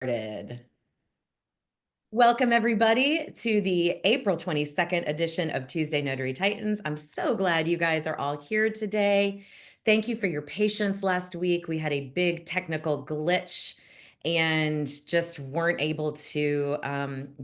Started. Welcome, everybody, to the April 22nd edition of Tuesday Notary Titans. I'm so glad you guys are all here today. Thank you for your patience last week. We had a big technical glitch and just weren't able to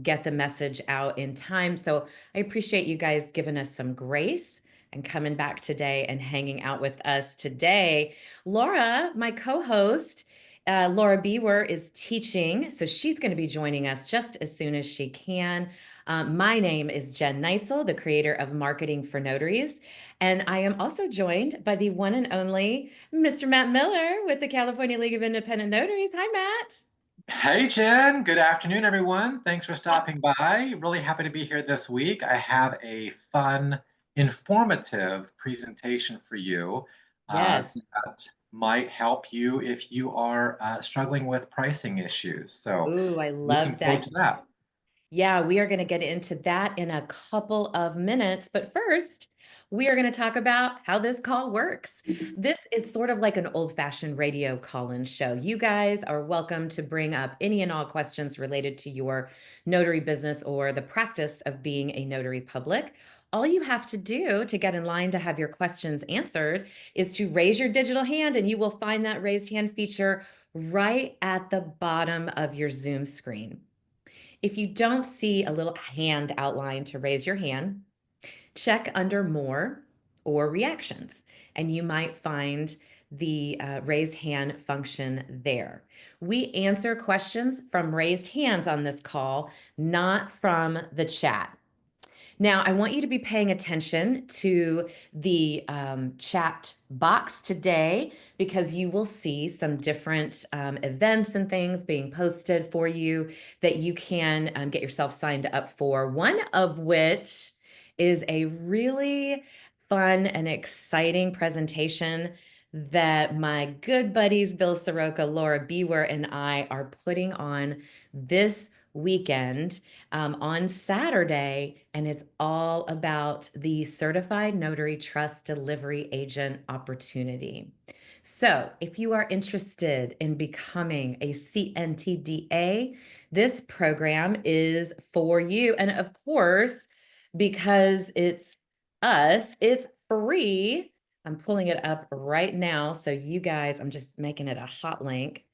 get the message out in time. So I appreciate you guys giving us some grace and coming back today and hanging out with us today. Laura, my co-host, Laura Bewer is teaching, so she's going to be joining us just as soon as she can. My name is Jen Neitzel, the creator of Marketing for Notaries, and I am also joined by the one and only Mr. Matt Miller with the California League of Independent Notaries. Hi, Matt. Hey, Jen. Good afternoon, everyone. Thanks for stopping by. Really happy to be here this week. I have a fun, informative presentation for you Yes. that might help you if you are struggling with pricing issues. So, Ooh, I looking love forward that. to that. Yeah, we are going to get into that in a couple of minutes. But first, we are going to talk about how this call works. This is sort of like an old-fashioned radio call-in show. You guys are welcome to bring up any and all questions related to your notary business or the practice of being a notary public. All you have to do to get in line to have your questions answered is to raise your digital hand, and you will find that raised hand feature right at the bottom of your Zoom screen. If you don't see a little hand outline to raise your hand, check under More or Reactions, and you might find the raise hand function there. We answer questions from raised hands on this call, not from the chat. Now, I want you to be paying attention to the chat box today because you will see some different events and things being posted for you that you can get yourself signed up for. One of which is a really fun and exciting presentation that my good buddies Bill Soroka, Laura Bewer, and I are putting on this weekend on Saturday, and it's all about the Certified Notary Trust Delivery Agent opportunity. So, if you are interested in becoming a CNTDA, this program is for you. And of course, because it's us, it's free. I'm pulling it up right now. So, you guys, I'm just making it a hot link.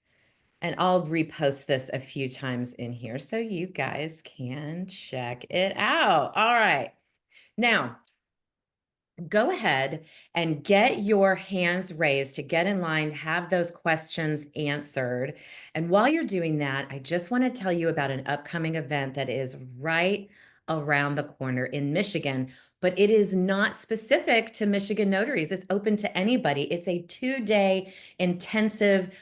And I'll repost this a few times in here so you guys can check it out. All right. Now, go ahead and get your hands raised to get in line, have those questions answered. And while you're doing that, I just want to tell you about an upcoming event that is right around the corner in Michigan, but it is not specific to Michigan notaries. It's open to anybody. It's a 2-day intensive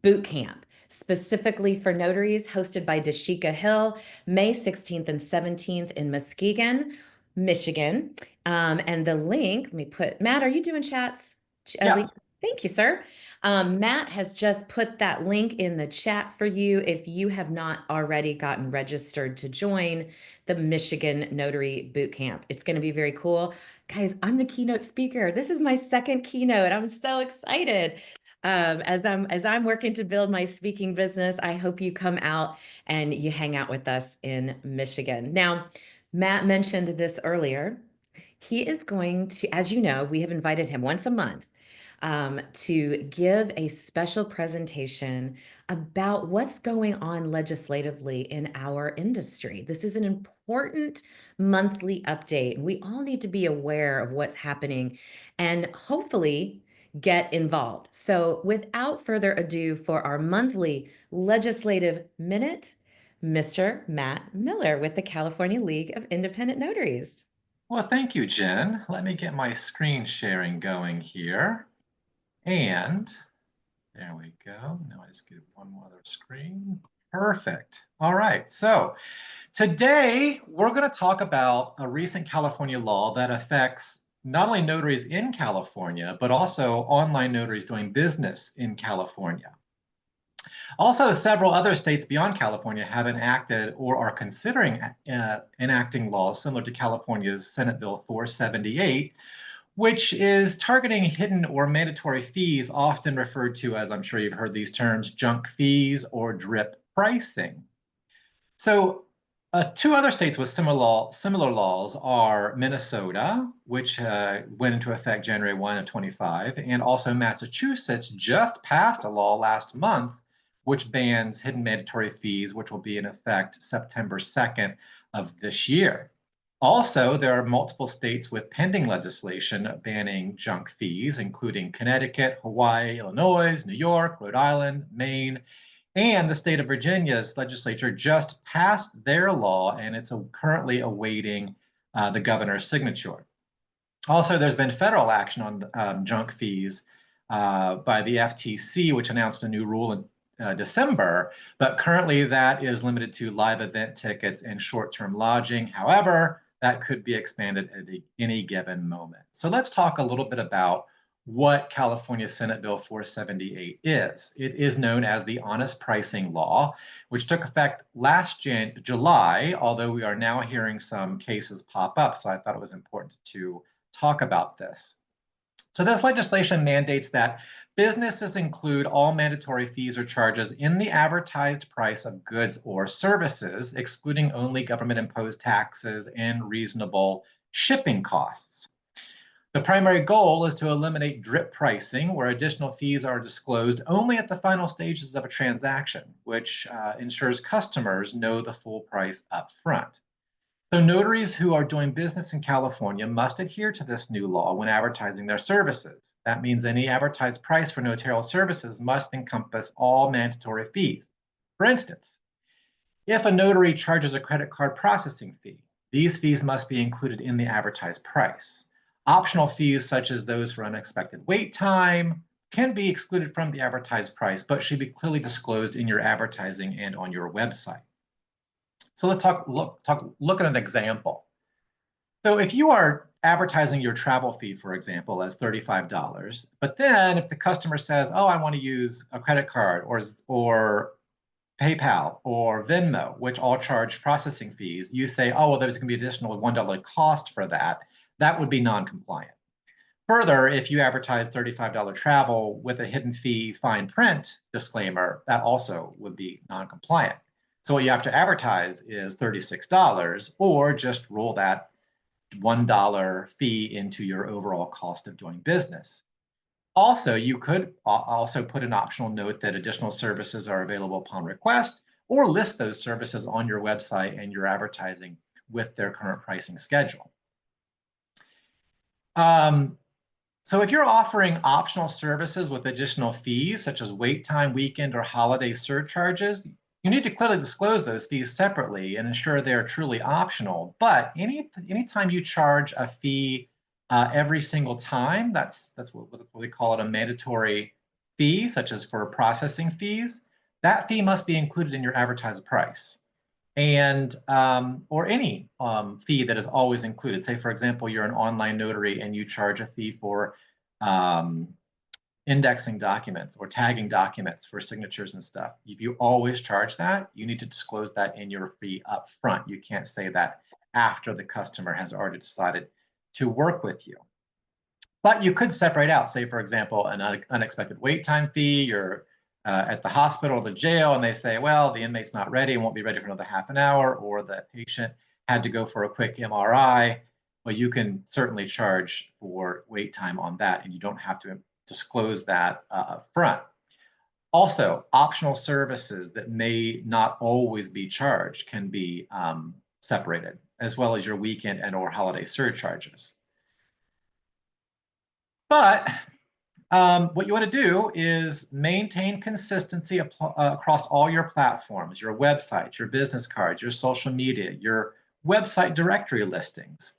boot camp specifically for notaries hosted by Dashika Hill, May 16th and 17th in Muskegon, Michigan. And the link, let me put, Matt, are you doing chats? Yeah. Link? Thank you, sir. Matt has just put that link in the chat for you if you have not already gotten registered to join the Michigan Notary Bootcamp. It's going to be very cool. Guys, I'm the keynote speaker. This is my second keynote. I'm so excited. As I'm working to build my speaking business, I hope you come out and you hang out with us in Michigan. Now, Matt mentioned this earlier. He is going to, as you know, we have invited him once a month to give a special presentation about what's going on legislatively in our industry. This is an important monthly update. We all need to be aware of what's happening and hopefully get involved. So, without further ado, for our monthly legislative minute, Mr. Matt Miller with the California League of Independent Notaries. Well, thank you, Jen. Let me get my screen sharing going here. And there we go. Now I just get one other screen. Perfect. All right. So today we're going to talk about a recent California law that affects not only notaries in California, but also online notaries doing business in California. Also, several other states beyond California have enacted or are considering enacting laws similar to California's Senate Bill 478, which is targeting hidden or mandatory fees, often referred to as, I'm sure you've heard these terms, junk fees or drip pricing. So two other states with similar laws are Minnesota, which went into effect January 1 of 25, and also Massachusetts just passed a law last month which bans hidden mandatory fees, which will be in effect September 2nd of this year. Also, there are multiple states with pending legislation banning junk fees, including Connecticut, Hawaii, Illinois, New York, Rhode Island, Maine, and the state of Virginia's legislature just passed their law, and it's currently awaiting the governor's signature. Also, there's been federal action on junk fees by the FTC, which announced a new rule in December, but currently that is limited to live event tickets and short-term lodging. However, that could be expanded at any given moment. So let's talk a little bit about what California Senate Bill 478 is. It is known as the Honest Pricing Law, which took effect last July, although we are now hearing some cases pop up, so I thought it was important to talk about this. So this legislation mandates that businesses include all mandatory fees or charges in the advertised price of goods or services, excluding only government-imposed taxes and reasonable shipping costs. The primary goal is to eliminate drip pricing, where additional fees are disclosed only at the final stages of a transaction, which ensures customers know the full price up front. So notaries who are doing business in California must adhere to this new law when advertising their services. That means any advertised price for notarial services must encompass all mandatory fees. For instance, if a notary charges a credit card processing fee, these fees must be included in the advertised price. Optional fees, such as those for unexpected wait time, can be excluded from the advertised price, but should be clearly disclosed in your advertising and on your website. So let's look at an example. So if you are advertising your travel fee, for example, as $35, but then if the customer says, oh, I want to use a credit card or PayPal or Venmo, which all charge processing fees, you say, oh, well, there's going to be additional $1 cost for that. That would be non-compliant. Further, if you advertise $35 travel with a hidden fee fine print disclaimer, that also would be non-compliant. So what you have to advertise is $36 or just roll that $1 fee into your overall cost of doing business. Also, you could also put an optional note that additional services are available upon request, or list those services on your website and your advertising with their current pricing schedule. So if you're offering optional services with additional fees, such as wait time, weekend, or holiday surcharges, you need to clearly disclose those fees separately and ensure they are truly optional. But anytime you charge a fee every single time, that's what we call it, a mandatory fee, such as for processing fees, that fee must be included in your advertised price. And or any fee that is always included. Say, for example, you're an online notary and you charge a fee for indexing documents or tagging documents for signatures and stuff. If you always charge that, you need to disclose that in your fee up front. You can't say that after the customer has already decided to work with you. But you could separate out, say, for example, an unexpected wait time fee. You're at the hospital or the jail, and they say, well, the inmate's not ready and won't be ready for another half an hour, or the patient had to go for a quick MRI. Well, you can certainly charge for wait time on that, and you don't have to disclose that up front. Also, optional services that may not always be charged can be separated, as well as your weekend and or holiday surcharges. But what you want to do is maintain consistency across all your platforms, your website, your business cards, your social media, your website directory listings.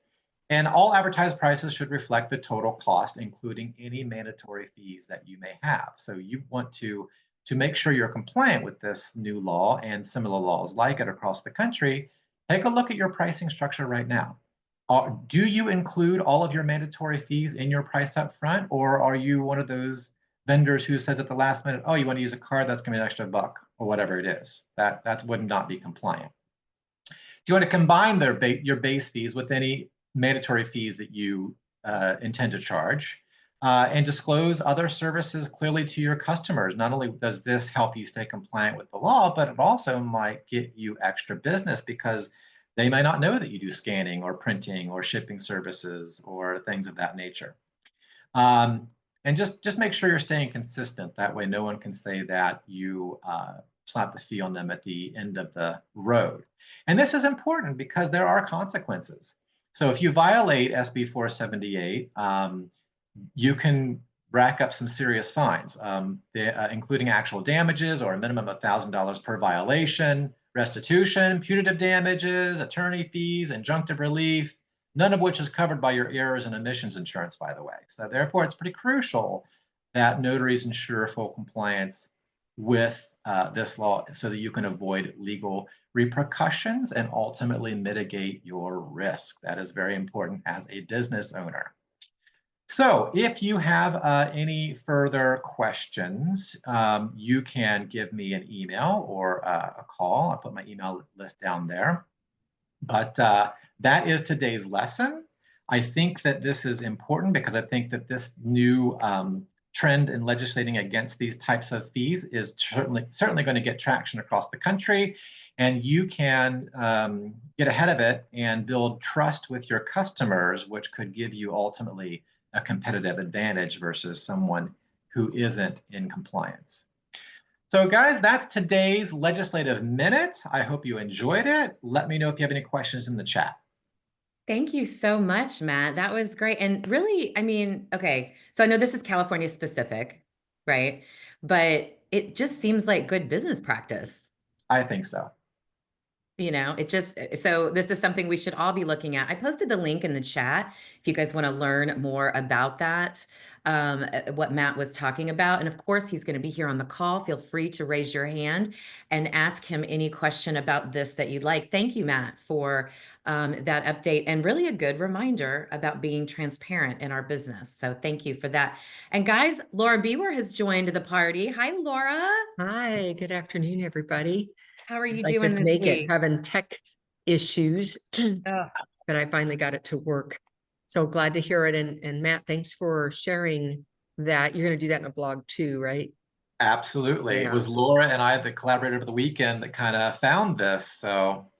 And all advertised prices should reflect the total cost, including any mandatory fees that you may have. So you want to make sure you're compliant with this new law and similar laws like it across the country. Take a look at your pricing structure right now. Do you include all of your mandatory fees in your price up front, or are you one of those vendors who says at the last minute, oh, you want to use a card, that's going to be an extra buck, or whatever it is? That would not be compliant. Do you want to combine your base fees with any mandatory fees that you intend to charge? and disclose other services clearly to your customers. Not only does this help you stay compliant with the law, but it also might get you extra business because they may not know that you do scanning or printing or shipping services or things of that nature. Um, and just make sure you're staying consistent. That way, no one can say that you slap the fee on them at the end of the road. And this is important because there are consequences. So if you violate SB 478, you can rack up some serious fines, including actual damages or a minimum of $1,000 per violation, restitution, punitive damages, attorney fees, injunctive relief, none of which is covered by your errors and omissions insurance, by the way. So therefore, it's pretty crucial that notaries ensure full compliance with this law so that you can avoid legal repercussions and ultimately mitigate your risk. That is very important as a business owner. So if you have any further questions, you can give me an email or a call. I'll put my email list down there. But that is today's lesson. I think that this is important because I think that this new trend in legislating against these types of fees is certainly going to get traction across the country. And you can get ahead of it and build trust with your customers, which could give you ultimately a competitive advantage versus someone who isn't in compliance. So guys, that's today's legislative minute. I hope you enjoyed it. Let me know if you have any questions in the chat. Thank you so much, Matt. That was great. And really, I mean, okay, so I know this is California specific, right? But it just seems like good business practice. I think so. It just, so this is something we should all be looking at. I posted the link in the chat if you guys want to learn more about that, what Matt was talking about. And of course, he's going to be here on the call. Feel free to raise your hand and ask him any question about this that you'd like. Thank you, Matt, for that update and really a good reminder about being transparent in our business. So thank you for that. And guys, Laura Beaver has joined the party. Hi, Laura. Hi, good afternoon, everybody. How are you I doing could this make it week? having tech issues, Oh. but I finally got it to work. So glad to hear it. And Matt, thanks for sharing that. You're going to do that in a blog too, right? Absolutely. It Yeah. was Laura and I that collaborated over the weekend that kind of found this. So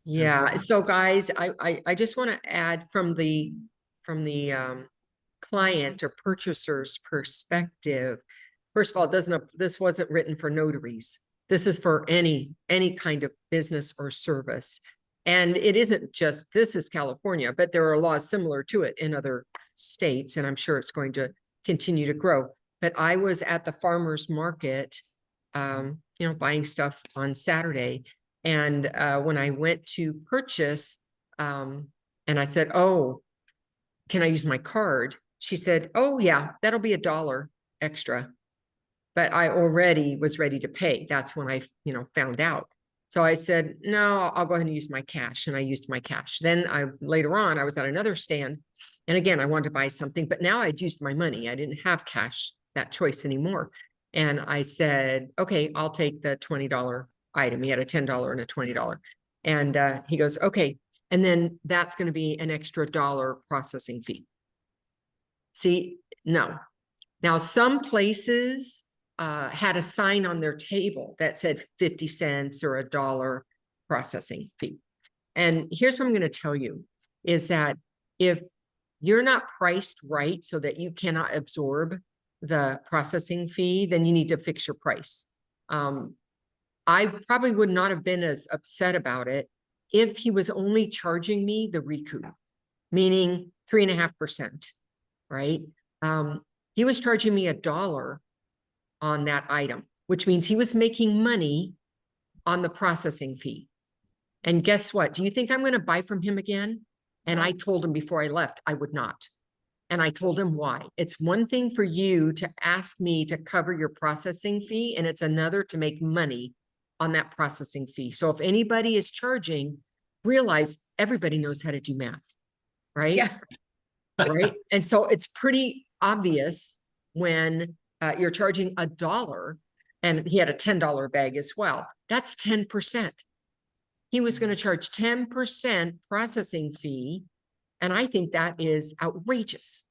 Yeah. So guys, I just want to add from the client or purchaser's perspective. First of all, this wasn't written for notaries. This is for any kind of business or service. And it isn't just, this is California, but there are laws similar to it in other states, and I'm sure it's going to continue to grow. But I was at the farmer's market, buying stuff on Saturday. And when I went to purchase, and I said, "Oh, can I use my card?" She said, "Oh yeah, that'll be $1 extra." But I already was ready to pay. That's when I, found out. So I said, "No, I'll go ahead and use my cash." And I used my cash. Then later on, I was at another stand. And again, I wanted to buy something, but now I'd used my money. I didn't have cash, that choice anymore. And I said, "Okay, I'll take the $20 item." He had a $10 and a $20. And he goes, "Okay." And then that's going to be an extra $1 processing fee. See, no. Now, some places had a sign on their table that said 50 cents or $1 processing fee. And here's what I'm going to tell you is that if you're not priced right so that you cannot absorb the processing fee, then you need to fix your price. I probably would not have been as upset about it if he was only charging me the recoup, meaning 3.5%, right? He was charging me $1 on that item, which means he was making money on the processing fee. And guess what? Do you think I'm going to buy from him again? And I told him before I left, I would not. And I told him why. It's one thing for you to ask me to cover your processing fee, and it's another to make money on that processing fee. So if anybody is charging, realize everybody knows how to do math, right? Yeah. Right. And so it's pretty obvious when you're charging $1, and he had a $10 bag as well. That's 10%. He was going to charge 10% processing fee. And I think that is outrageous.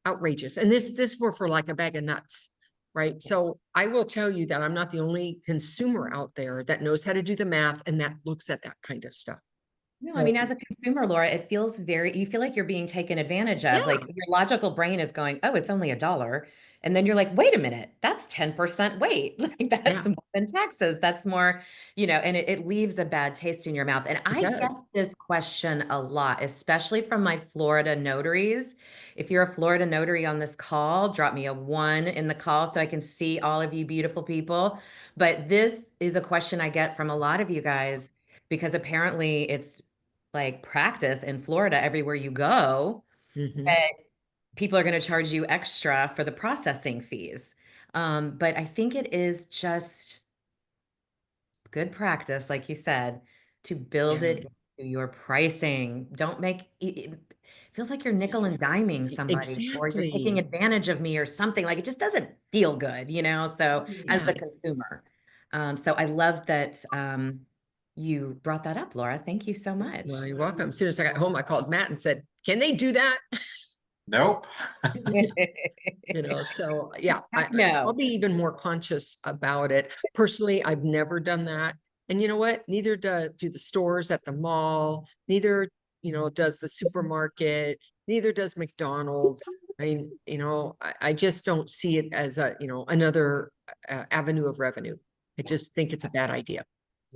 outrageous. And this were for like a bag of nuts, right? So I will tell you that I'm not the only consumer out there that knows how to do the math and that looks at that kind of stuff. No, I So, mean, as a consumer, Laura, it feels you feel like you're being taken advantage of. yeah, Like your logical brain is going, oh, it's only $1. And then you're like, wait a minute, that's 10% weight. Like that's yeah, more than taxes. That's more, and it leaves a bad taste in your mouth. And it I get does. this question a lot, especially from my Florida notaries. If you're a Florida notary on this call, drop me a 1 in the call so I can see all of you beautiful people. But this is a question I get from a lot of you guys because apparently it's like practice in Florida everywhere you go, Mhm. that people are going to charge you extra for the processing fees. But I think it is just good practice, like you said, to build Yeah, it into your pricing. Don't make it feels like you're nickel and diming somebody or you're taking exactly. advantage of me or something. Like it just doesn't feel good, So as Yeah. the consumer. So I love that you brought that up, Laura. Thank you so Well, much. you're welcome. As soon as I got home, I called Matt and said, can they do that? Nope. So yeah, Heck so I'll no. be even more conscious about it. Personally, I've never done that. And you know what? Neither do the stores at the mall, neither, does the supermarket, neither does McDonald's. I mean, I just don't see it as another avenue of revenue. I just think it's a bad idea.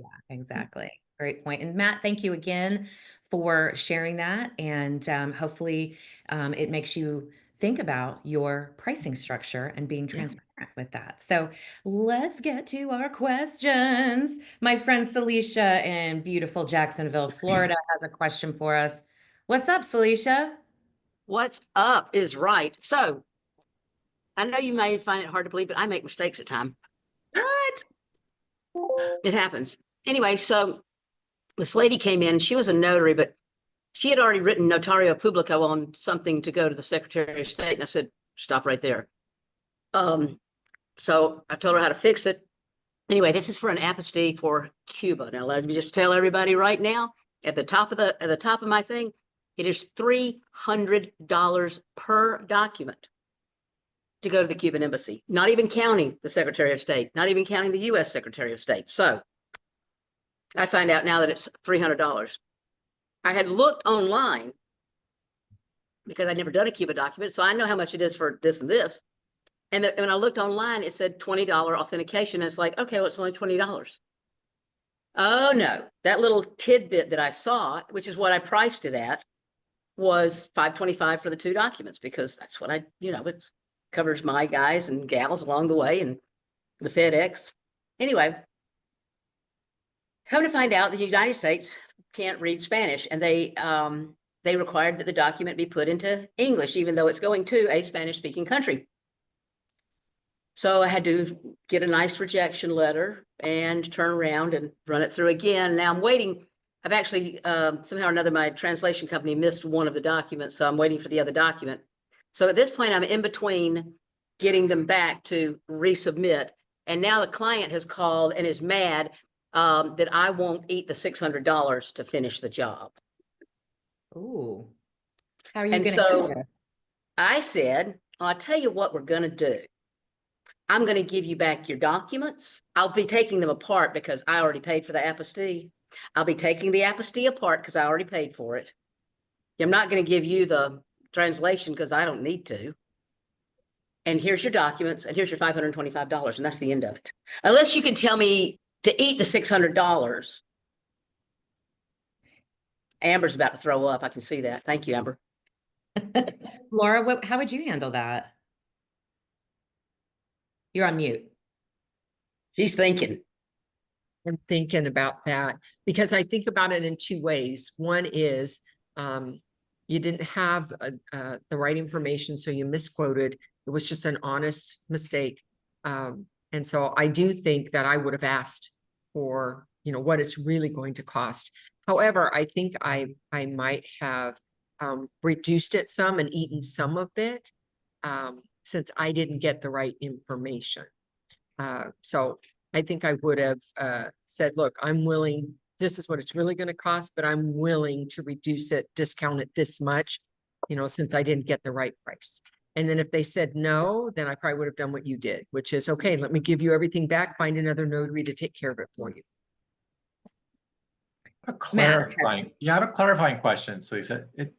Yeah, exactly. Great point. And Matt, thank you again for sharing that. And hopefully it makes you think about your pricing structure and being Yeah. transparent with that. So let's get to our questions. My friend Celicia in beautiful Jacksonville, Florida has a question for us. What's up, Celicia? What's up is right. So I know you may find it hard to believe, but I make mistakes at times. What? It happens. Anyway, so this lady came in, she was a notary, but she had already written notario publico on something to go to the Secretary of State. And I said, stop right there. So I told her how to fix it. Anyway, this is for an apostille for Cuba. Now, let me just tell everybody right now, at the top of my thing, it is $300 per document to go to the Cuban embassy, not even counting the Secretary of State, not even counting the US Secretary of State. So I find out now that it's $300. I had looked online because I'd never done a Cuba document, so I know how much it is for this and this. And when I looked online, it said $20 authentication. And it's like, okay, well, it's only $20. Oh no, that little tidbit that I saw, which is what I priced it at, was $525 for the 2 documents, because that's what it covers my guys and gals along the way and the FedEx. Anyway, come to find out, the United States can't read Spanish, and they required that the document be put into English, even though it's going to a Spanish-speaking country. So I had to get a nice rejection letter and turn around and run it through again. Now I'm waiting. I've actually, somehow or another, my translation company missed one of the documents, so I'm waiting for the other document. So at this point, I'm in between getting them back to resubmit. And now the client has called and is mad that I won't eat the $600 to finish the job. Ooh. How are you And going to so handle it? I said, I'll tell you what we're going to do. I'm going to give you back your documents. I'll be taking them apart because I already paid for the apostille. I'll be taking the apostille apart because I already paid for it. I'm not going to give you the translation because I don't need to. And here's your documents, and here's your $525, and that's the end of it. Unless you can tell me to eat the $600. Amber's about to throw up. I can see that. Thank you, Amber. Laura, how would you handle that? You're on mute. She's thinking. I'm thinking about that because I think about it in 2 ways. One is you didn't have the right information, so you misquoted. It was just an honest mistake. And so I do think that I would have asked for, what it's really going to cost. However, I think I might have reduced it some and eaten some of it since I didn't get the right information. So I think I would have said, look, I'm willing, this is what it's really going to cost, but I'm willing to reduce it, discount it this much. you know, since I didn't get the right price. And then if they said no, then I probably would have done what you did, which is, okay, let me give you everything back, find another notary to take care of it for you. You have a clarifying question. So you said it.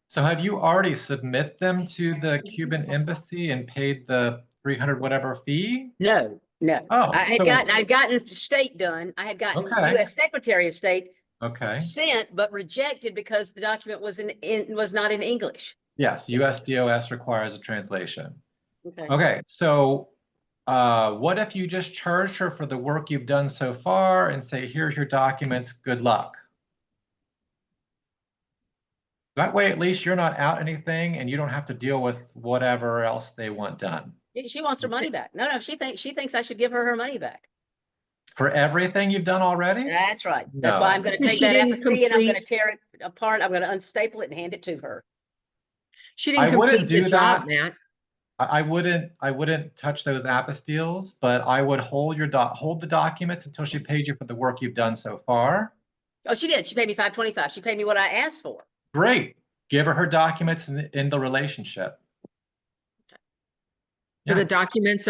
So have you already submit them to the Cuban embassy and paid the 300 whatever fee? No, no. Oh, I'd gotten state done. I had gotten Okay. US Secretary of State Okay. sent, but rejected because the document was was not in English. Yes, USDOS requires a translation. Okay. Okay, so what if you just charge her for the work you've done so far and say, here's your documents, good luck? That way, at least you're not out anything and you don't have to deal with whatever else they want done. She wants her money back. No, she thinks I should give her her money back. For everything you've done already? That's right. That's why I'm going to Because take she that didn't apostille and I'm going to complete- tear it apart. I'm going to unstaple it and hand it to her. She didn't I wouldn't complete the do job, that. Matt. I wouldn't touch those apostilles, but I would hold the documents until she paid you for the work you've done so far. Oh, she did. She paid me $525. She paid me what I asked for. Great. Give her documents in the relationship. But Yeah. the documents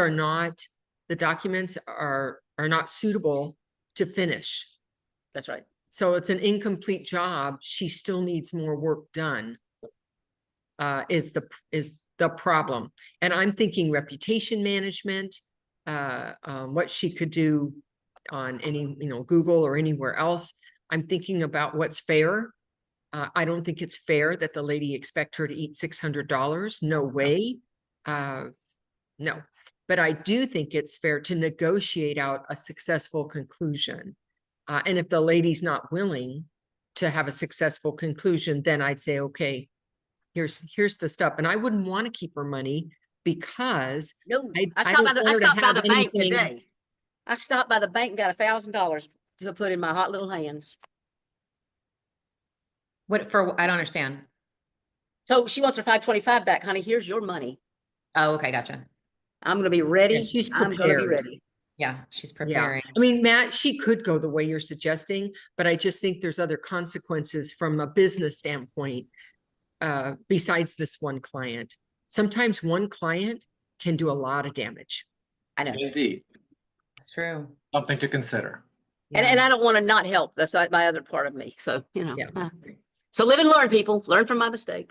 are not suitable to finish. That's right. So it's an incomplete job. She still needs more work done. Is the problem. And I'm thinking reputation management, what she could do on any, you know, Google or anywhere else. I'm thinking about what's fair. I don't think it's fair that the lady expect her to eat $600. No way. No, but I do think it's fair to negotiate out a successful conclusion. And if the lady's not willing to have a successful conclusion, then I'd say, okay, here's the stuff. And I wouldn't want to keep her money because No, I stopped by don't the, want I her to stopped by have the bank anything- today. I stopped by the bank and got $1,000 to put in my hot little hands. What for? I don't understand. So she wants her $525 back, honey. Here's your money. Oh, okay, gotcha. I'm going to be ready. Yeah, she's I'm going to be prepared. ready. Yeah, she's Yeah, preparing. I mean, Matt, she could go the way you're suggesting, but I just think there's other consequences from a business standpoint. Besides this one client, sometimes one client can do a lot of damage. I know. Indeed. It's true. Something to consider. And I don't want to not help. That's my other part of me. So, you know. Yeah. So live and learn, people. Learn from my mistake.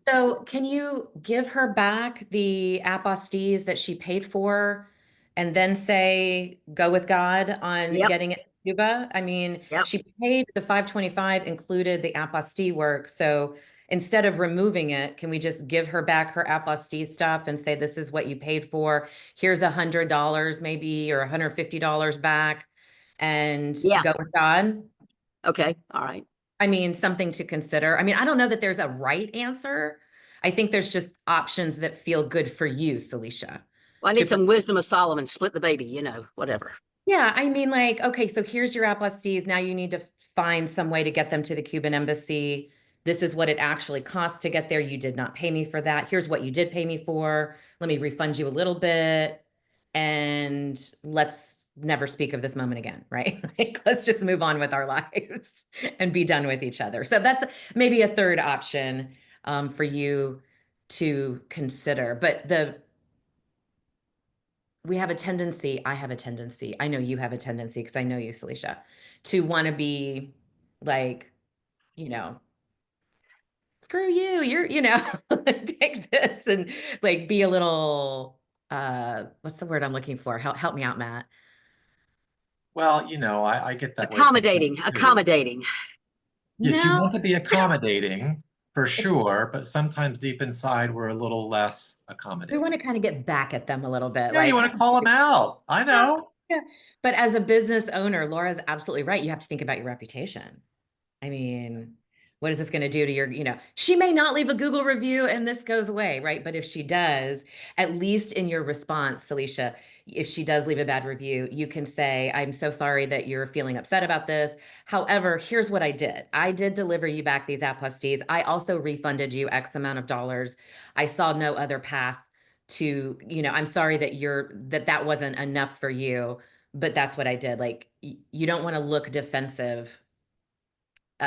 So can you give her back the apostilles that she paid for and then say, go with God on Yep. getting it to Cuba? I mean, Yep. she paid the $525 included the apostille work. So instead of removing it, can we just give her back her apostille stuff and say, this is what you paid for? Here's $100 maybe, or $150 back, and Yeah. go with God? Okay. All right. I mean, something to consider. I mean, I don't know that there's a right answer. I think there's just options that feel good for you, Celicia. Well, I need some wisdom of Solomon. Split the baby, you know, whatever. Yeah, I mean, like, okay, so here's your apostilles. Now you need to find some way to get them to the Cuban embassy. This is what it actually costs to get there. You did not pay me for that. Here's what you did pay me for. Let me refund you a little bit. And let's never speak of this moment again, right? Like, let's just move on with our lives and be done with each other. So that's maybe a third option for you to consider. But we have a tendency, I have a tendency, I know you have a tendency because I know you, Celicia, to want to be like, you know, screw you, take this and like be a little, what's the word I'm looking for? Help me out, Matt. Well, you know, I get that. Accommodating. Yes, you No, want to be accommodating for sure, but sometimes deep inside we're a little less we accommodating. want to kind of get back at them a little bit. Yeah, you want to call them out. I know. Yeah. But as a business owner, Laura's absolutely right. You have to think about your reputation. I mean, what is this going to do to your, she may not leave a Google review and this goes away, right? But if she does, at least in your response, Celicia, if she does leave a bad review, you can say, I'm so sorry that you're feeling upset about this. However, here's what I did. I did deliver you back these apostilles. I also refunded you X amount of dollars. I saw no other path to, I'm sorry that that wasn't enough for you, but that's what I did. Like, you don't want to look defensive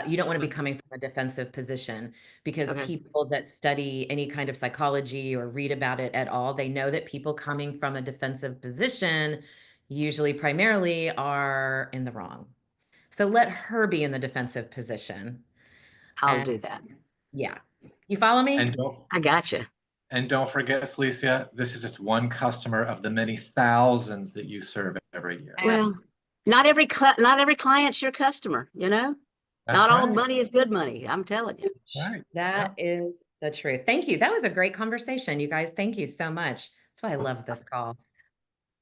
You don't want to be coming from a defensive position, because Okay. people that study any kind of psychology or read about it at all, they know that people coming from a defensive position usually primarily are in the wrong. So let her be in the defensive position. I'll And do that. yeah, you follow me? And I gotcha. don't forget, Celicia, this is just one customer of the many thousands that you serve every year. Well, not every client's your customer, you know? That's Not all right. money is good money. I'm telling you. Right. That is the truth. Thank you. That was a great conversation, you guys. Thank you so much. That's why I love this call.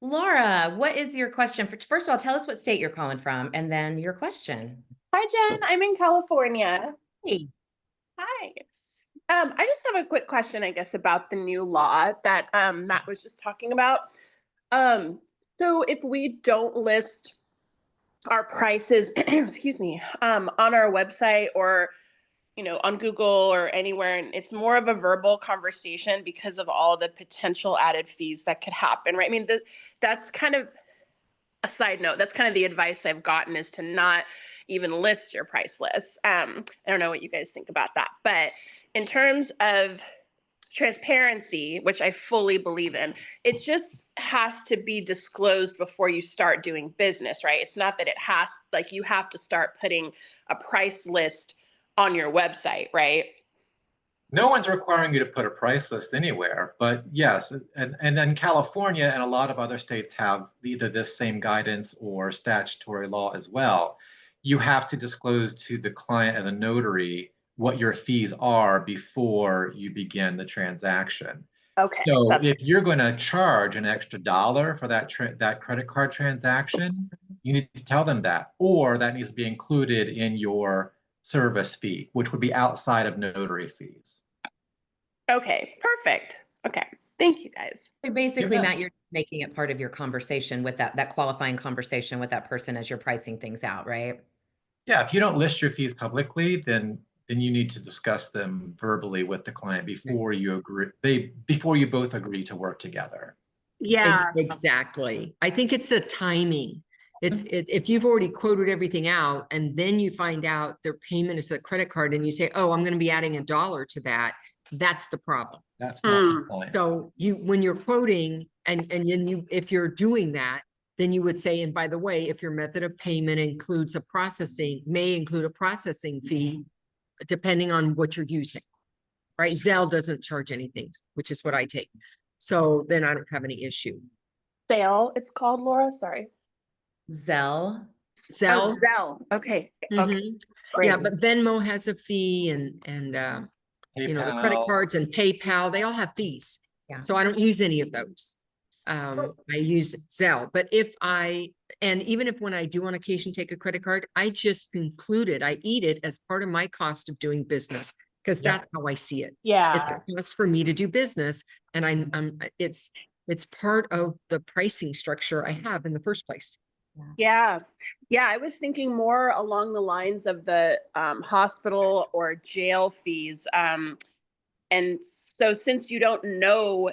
Laura, what is your question? First of all, tell us what state you're calling from, and then your question. Hi, Jen. I'm in California. Hey. Hi. I just have a quick question, I guess, about the new law that Matt was just talking about. So if we don't list our prices, excuse me, on our website or on Google or anywhere, and it's more of a verbal conversation because of all the potential added fees that could happen, right? I mean, that's kind of a side note. That's kind of the advice I've gotten, is to not even list your price list. I don't know what you guys think about that, but in terms of transparency, which I fully believe in, it just has to be disclosed before you start doing business, right? It's not that you have to start putting a price list on your website, right? No one's requiring you to put a price list anywhere, but yes, and in California and a lot of other states have either this same guidance or statutory law as well. You have to disclose to the client as a notary what your fees are before you begin the transaction. Okay. So if you're going to charge an extra $1 for that credit card transaction, you need to tell them that, or that needs to be included in your service fee, which would be outside of notary fees. Okay, perfect. Okay, thank you guys. So basically, bet. Matt, you're making it part of your conversation with that qualifying conversation with that person as you're pricing things out, right? Yeah, if you don't list your fees publicly, then you need to discuss them verbally with the client before you both agree to work together. Yeah. Exactly. I think it's the timing. If you've already quoted everything out and then you find out their payment is a credit card and you say, oh, I'm going to be adding $1 to that, that's the problem. That's not compliant. So when you're quoting and then if you're doing that, then you would say, and by the way, if your method of payment may include a processing fee, depending on what you're using, right? Zelle doesn't charge anything, which is what I take. So then I don't have any issue. Zelle, it's called, Laura, sorry. Zelle. Zelle. Oh, Zelle. Okay. Okay. Great. Yeah, but Venmo has a fee and the credit cards and PayPal, they all have fees. Yeah. So I don't use any of those. I use Zelle, but even if when I do on occasion take a credit card, I just include it. I eat it as part of my cost of doing business, because that's how I see it. Yeah. It's a cost for me to do business, and it's part of the pricing structure I have in the first place. Yeah. Yeah. I was thinking more along the lines of the hospital or jail fees. And so since you don't know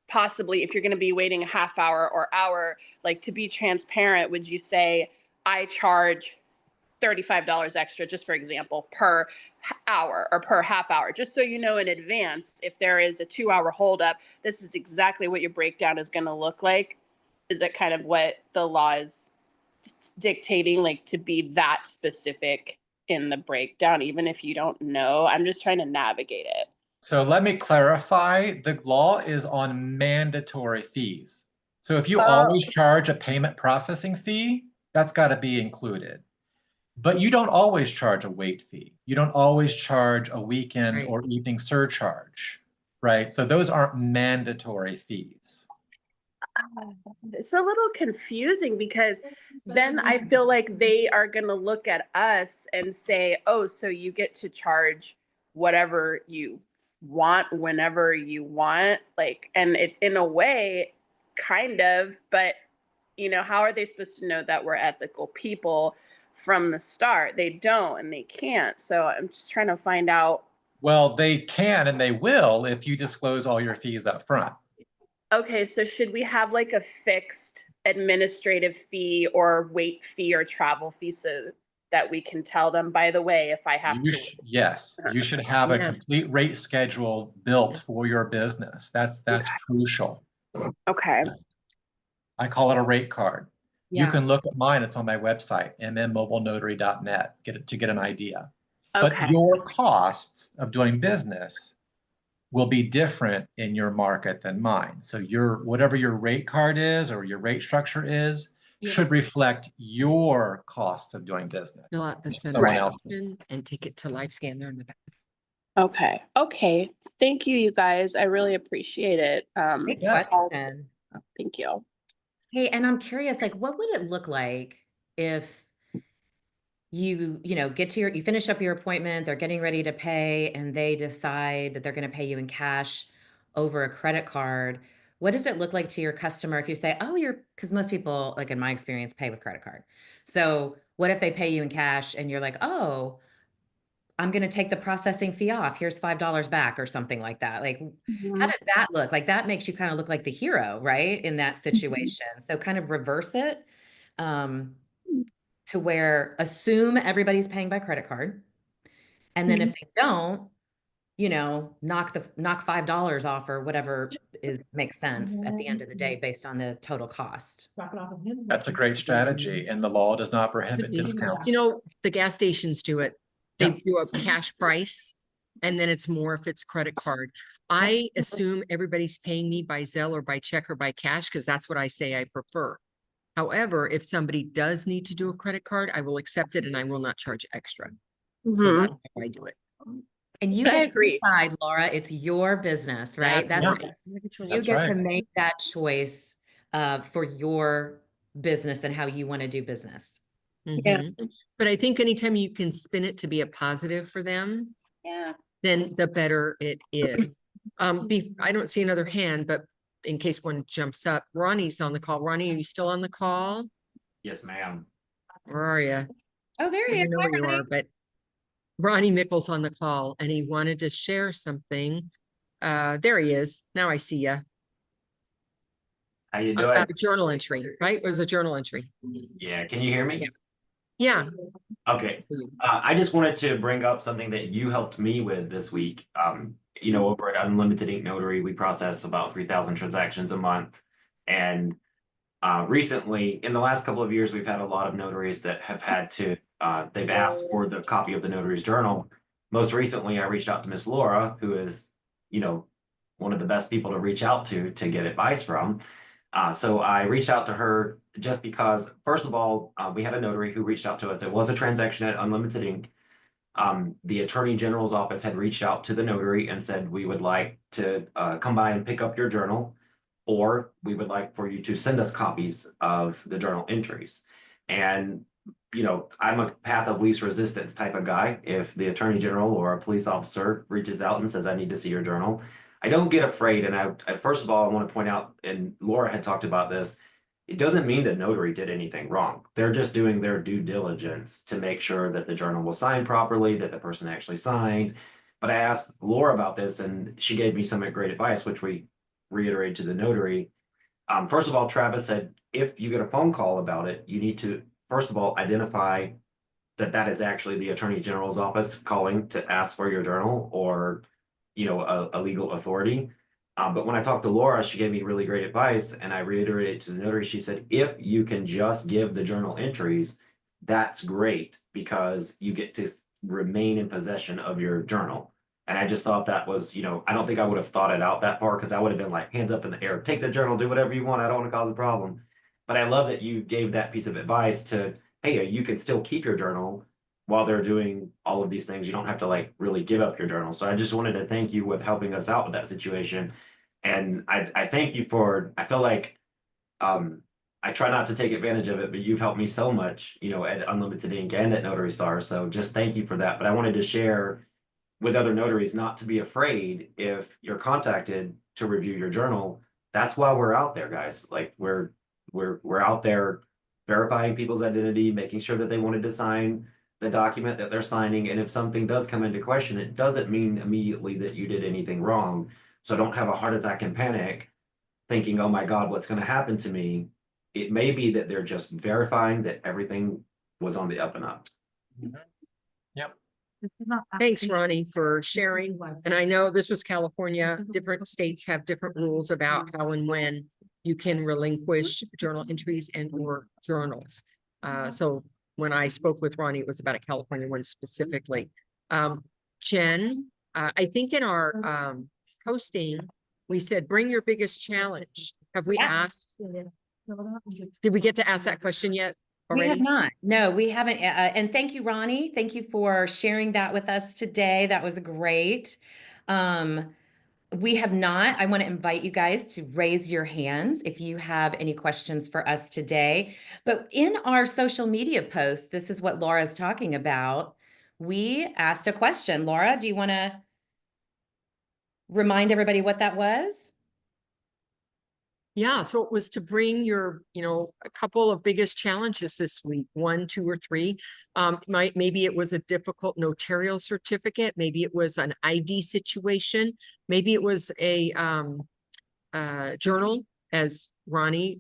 possibly if you're going to be waiting a half hour or hour, like, to be transparent, would you say I charge $35 extra, just for example, per hour or per half hour, just so you know in advance, if there is a 2-hour holdup, this is exactly what your breakdown is going to look like? Is that kind of what the law is dictating, like, to be that specific in the breakdown, even if you don't know? I'm just trying to navigate it. So let me clarify, the law is on mandatory fees. So if you always charge a payment processing fee, that's got to be included. But you don't always charge a wait fee. You don't always charge a weekend or evening surcharge, right? So those aren't mandatory fees. It's a little confusing, because then I feel like they are going to look at us and say, oh, so you get to charge whatever you want whenever you want, like, and it's in a way kind of, but how are they supposed to know that we're ethical people from the start? They don't, and they can't. So I'm just trying to find out. Well, they can and they will if you disclose all your fees up front. Okay, so should we have like a fixed administrative fee or wait fee or travel fee, so that we can tell them, by the way, if I have You to. yes, you should have a Yes. complete rate schedule built for your business. That's crucial. Okay. I call it a rate card. You Yeah. can look at mine, it's on my website, mmmobilenotary.net, to get an idea. But Okay. your costs of doing business will be different in your market than mine. So whatever your rate card is or your rate structure is should reflect your costs of doing business. Fill out the not center someone else's. section and take it to LifeScan there in the back. Okay. Okay. Thank you, you guys. I really appreciate it. Great Yes. question. Thank you. Hey, and I'm curious, like, what would it look like if you finish up your appointment, they're getting ready to pay, and they decide that they're going to pay you in cash over a credit card? What does it look like to your customer if you say, oh, because most people, like in my experience, pay with credit card. So what if they pay you in cash and you're like, oh, I'm going to take the processing fee off. Here's $5 back or something like that. Like, how does that look? Like, that makes you kind of look like the hero, right? In that situation. So kind of reverse it. To where assume everybody's paying by credit card. And then if they don't, knock $5 off or whatever makes sense at the end of the day based on the total cost. That's a great strategy, and the law does not prohibit discounts. You know, the gas stations do it. They Yep. do a cash price and then it's more if it's credit card. I assume everybody's paying me by Zelle or by check or by cash because that's what I say I prefer. However, if somebody does need to do a credit card, I will accept it and I will not charge extra. So Mhm. that's how I do it. And you I get to agree. decide, Laura, it's your business, right? That's right. You That's get to right. make that choice for your business and how you want to do business. Yeah. Mhm. But I think anytime you can spin it to be a positive for them, Yeah. then the better it is. I don't see another hand, but in case one jumps up, Ronnie's on the call. Ronnie, are you still on the call? Yes, ma'am. Where are you? Oh, there I he don't is. know Hi, where you Ronnie. are, but Ronnie Mickles on the call and he wanted to share something. There he is. Now I see you. How you doing? About a journal entry, right? It was a journal entry. Yeah, can you hear me? Yeah. Okay. I just wanted to bring up something that you helped me with this week. Over at Unlimited Ink Notary, we process about 3,000 transactions a month. And recently, in the last couple of years, we've had a lot of notaries that have had to, they've asked for the copy of the notary's journal. Most recently, I reached out to Miss Laura, who is, one of the best people to reach out to get advice from. So I reached out to her just because, first of all, we had a notary who reached out to us. It was a transaction at Unlimited Ink. The Attorney General's office had reached out to the notary and said, we would like to come by and pick up your journal, or we would like for you to send us copies of the journal entries. And, I'm a path of least resistance type of guy. If the Attorney General or a police officer reaches out and says, I need to see your journal, I don't get afraid. And I first of all, I want to point out, and Laura had talked about this, it doesn't mean that notary did anything wrong. They're just doing their due diligence to make sure that the journal was signed properly, that the person actually signed. But I asked Laura about this and she gave me some great advice, which we reiterated to the notary. First of all, Travis said, if you get a phone call about it, you need to, first of all, identify that is actually the Attorney General's office calling to ask for your journal, or a legal authority. But when I talked to Laura, she gave me really great advice, and I reiterated to the notary. She said, if you can just give the journal entries, that's great, because you get to remain in possession of your journal. And I just thought that was, I don't think I would have thought it out that far, because I would have been like, hands up in the air, take the journal, do whatever you want. I don't want to cause a problem. But I love that you gave that piece of advice to, hey, you can still keep your journal while they're doing all of these things. You don't have to really give up your journal. So I just wanted to thank you with helping us out with that situation. And I thank you for, I feel like, I try not to take advantage of it, but you've helped me so much, at Unlimited Ink and at Notary Star. So just thank you for that. But I wanted to share with other notaries not to be afraid if you're contacted to review your journal. That's why we're out there, guys. We're out there verifying people's identity, making sure that they wanted to sign the document that they're signing. And if something does come into question, it doesn't mean immediately that you did anything wrong. So don't have a heart attack and panic thinking, oh my God, what's going to happen to me? It may be that they're just verifying that everything was on the up and up. Yep. Thanks, Ronnie, for sharing. And I know this was California. Different states have different rules about how and when you can relinquish journal entries and or journals. So when I spoke with Ronnie, it was about a California one specifically. Jen, I think in our posting, we said, bring your biggest challenge. Have we asked? Did we get to ask that question yet? We have Already? not. No, we haven't. And thank you, Ronnie. Thank you for sharing that with us today. That was great. We have not. I want to invite you guys to raise your hands if you have any questions for us today. But in our social media posts, this is what Laura's talking about. We asked a question. Laura, do you want to remind everybody what that was? Yeah, so it was to bring your, a couple of biggest challenges this week, 1, 2, or 3. Maybe it was a difficult notarial certificate. Maybe it was an ID situation. Maybe it was a journal, as Ronnie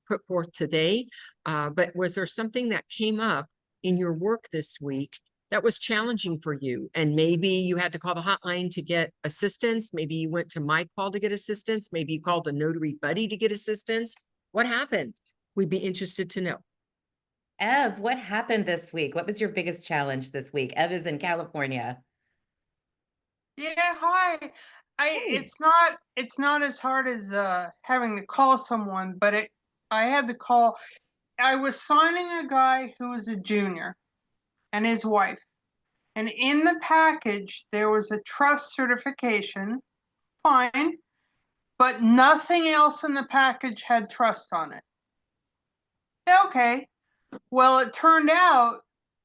put forth today. But was there something that came up in your work this week that was challenging for you? And maybe you had to call the hotline to get assistance. Maybe you went to my call to get assistance. Maybe you called a notary buddy to get assistance. What happened? We'd be interested to know. Ev, what happened this week? What was your biggest challenge this week? Ev is in California. Yeah, hi. Hey. It's not as hard as having to call someone, but I had to call. I was signing a guy who was a junior and his wife. And in the package there was a trust certification, fine, but nothing else in the package had trust on it. Okay. Well, it turned out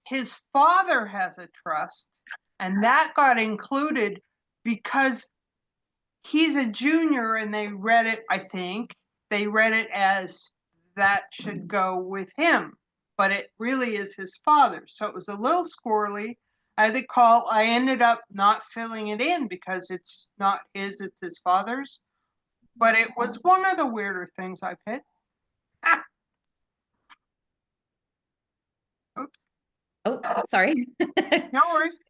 his father has a trust, and that got included because he's a junior, and they read it, I think, they read it as that should go with him, but it really is his father. So it was a little squirrely. I had to call. I ended up not filling it in because it's not his, it's his father's. But it was one of the weirder things I've hit. Oops, Oh, sorry. no worries.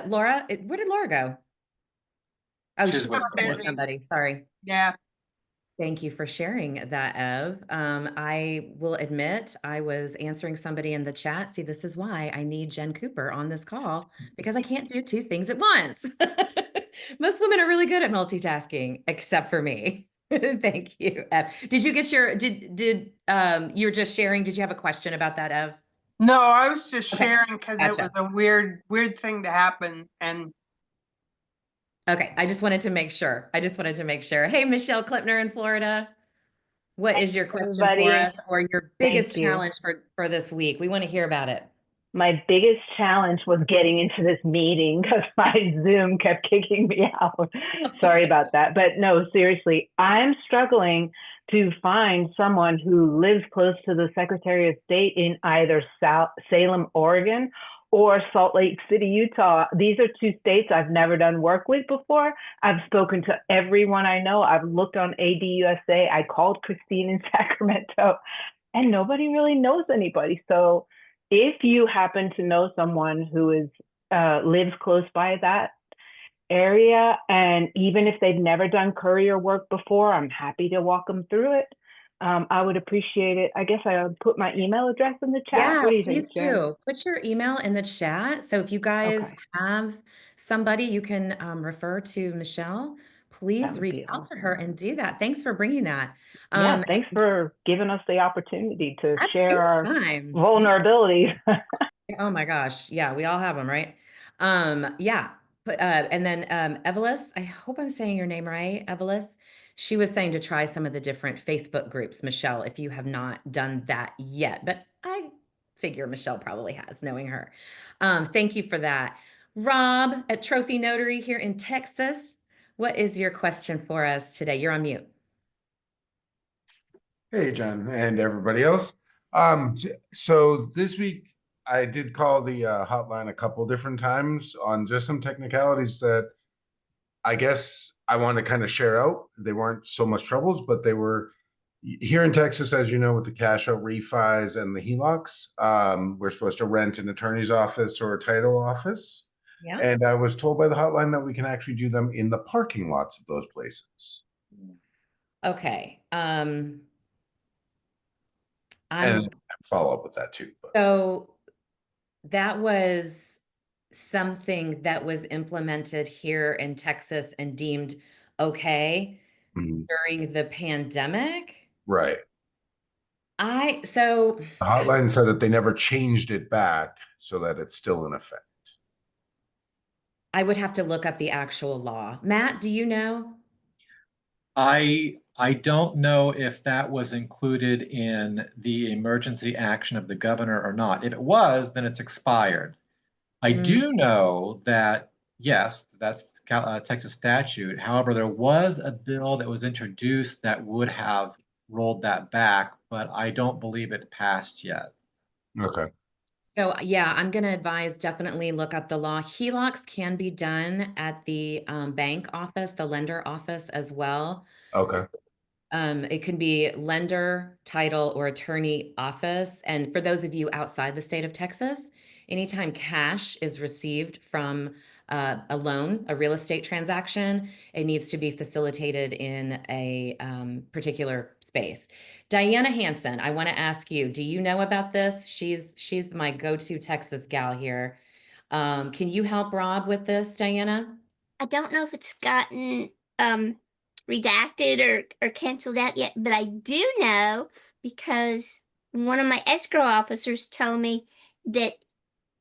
Laura, where did Laura go? Oh, She's she's with talking to somebody. somebody. Sorry. Yeah. Thank you for sharing that, Ev. I will admit I was answering somebody in the chat. See, this is why I need Jen Cooper on this call, because I can't do 2 things at once. Most women are really good at multitasking, except for me. Thank you, Ev. Did you get your, you're just sharing, did you have a question about that, Ev? No, I was just Okay, sharing because it gotcha. was a weird thing to happen. And Okay, I just wanted to make sure. Hey, Michelle Klipner in Florida. What is your question for us, or your biggest Thank you. challenge for this week? We want to hear about it. My biggest challenge was getting into this meeting because my Zoom kept kicking me out. Sorry about that. But no, seriously, I'm struggling to find someone who lives close to the Secretary of State in either Salem, Oregon, or Salt Lake City, Utah. These are 2 states I've never done work with before. I've spoken to everyone I know. I've looked on ADUSA. I called Christine in Sacramento, and nobody really knows anybody. So if you happen to know someone who is lives close by that area, and even if they've never done courier work before, I'm happy to walk them through it. I would appreciate it. I guess I'll put my email address in the chat. Yeah, What do you please think, Jen? do. Put your email in the chat. So if you guys Okay, have somebody you can refer to Michelle, that please would reach be out to her awesome. and do that. Thanks for bringing that. Yeah, thanks for giving us the opportunity to That's share our anytime. vulnerabilities. Oh my gosh. Yeah, we all have them, right? Yeah. And then Evelis, I hope I'm saying your name right, Evelis. She was saying to try some of the different Facebook groups, Michelle, if you have not done that yet. But I figure Michelle probably has, knowing her. Thank you for that. Rob at Trophy Notary here in Texas. What is your question for us today? You're on mute. Hey, Jen, and everybody else. So this week I did call the hotline a couple different times on just some technicalities that I guess I want to kind of share out. They weren't so much troubles, but they were Here in Texas, as you know, with the cash out refis and the HELOCs, we're supposed to rent an attorney's office or a title office. Yeah. And I was told by the hotline that we can actually do them in the parking lots of those places. Okay. And I'm follow up with that too. But. so that was something that was implemented here in Texas and deemed okay during the pandemic. Right. So The hotline said that they never changed it back so that it's still in effect. I would have to look up the actual law. Matt, do you know? I don't know if that was included in the emergency action of the governor or not. If it was, then it's expired. I do know that, yes, that's Texas statute. However, there was a bill that was introduced that would have rolled that back, but I don't believe it passed yet. Okay. So yeah, I'm going to advise definitely look up the law. HELOCs can be done at the bank office, the lender office as well. Okay. It can be lender, title, or attorney office. And for those of you outside the state of Texas, anytime cash is received from a loan, a real estate transaction, it needs to be facilitated in a particular space. Diana Hansen, I want to ask you, do you know about this? She's my go-to Texas gal here. Can you help Rob with this, Diana? I don't know if it's gotten redacted or canceled out yet, but I do know because one of my escrow officers told me that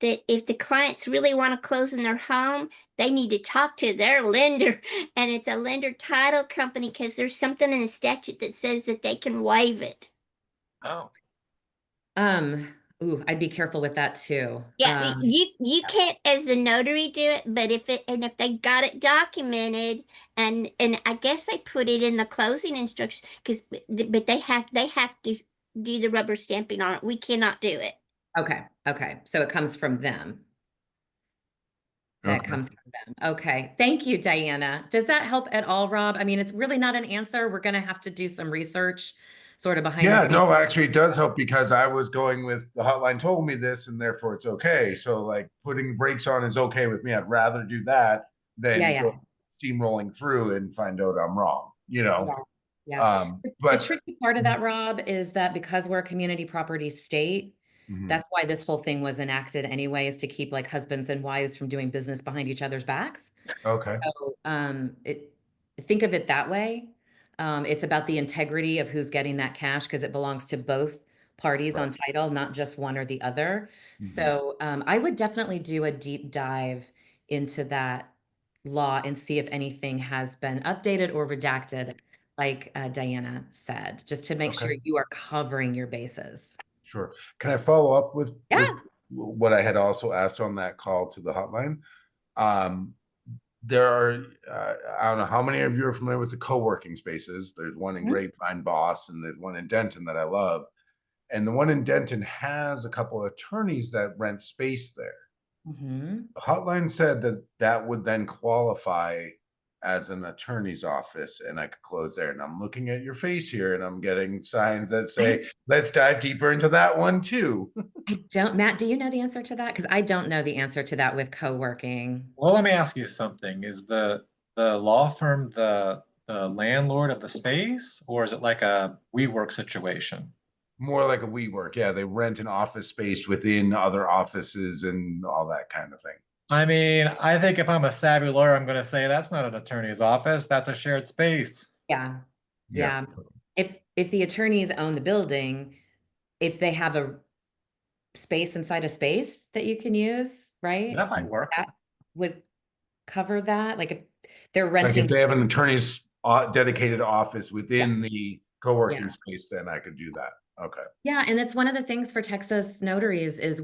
if the clients really want to close in their home, they need to talk to their lender, and it's a lender title company because there's something in the statute that says that they can waive it. Oh. Ooh, I'd be careful with that too. Yeah, you can't as a notary do it, but if they got it documented and I guess they put it in the closing instructions because but they have to do the rubber stamping on it. We cannot do it. Okay. So it comes from them. That Okay. comes from them. Okay. Thank you, Diana. Does that help at all, Rob? I mean, it's really not an answer. We're going to have to do some research sort of behind the Yeah, scenes. no, actually it does help because I was going with the hotline told me this and therefore it's okay. So like putting brakes on is okay with me. I'd rather do that than Yeah. go steamrolling through and find out I'm wrong, you know? Yeah. The But tricky part of that, Rob, is that because we're a community property state, that's why this whole thing was enacted anyways, to keep like husbands and wives from doing business behind each other's backs. okay. So think of it that way. It's about the integrity of who's getting that cash because it belongs to both parties on title, not just one or the other. So I would definitely do a deep dive into that law and see if anything has been updated or redacted, like Diana said, just to make sure Okay. you are covering your bases. Sure. Can I follow up with Yeah. what I had also asked on that call to the hotline? There are, I don't know how many of you are familiar with the co-working spaces. There's one in Grapevine, Boss, and there's one in Denton that I love. And the one in Denton has a couple of attorneys that rent space there. The hotline said that that would then qualify as an attorney's office and I could close there. And I'm looking at your face here and I'm getting signs that say, let's dive deeper into that one too. Matt, do you know the answer to that? Because I don't know the answer to that with co-working. Well, let me ask you something. Is the law firm the landlord of the space, or is it like a WeWork situation? More like a WeWork. Yeah, they rent an office space within other offices and all that kind of thing. I mean, I think if I'm a savvy lawyer, I'm going to say that's not an attorney's office. That's a shared space. Yeah. If the attorneys own the building, if they have a space inside a space that you can use, right? That might work. That would cover that. Like if they're Like renting. if they have an attorney's dedicated office within the co-working space, then I could do that. Okay. Yeah, and that's one of the things for Texas notaries is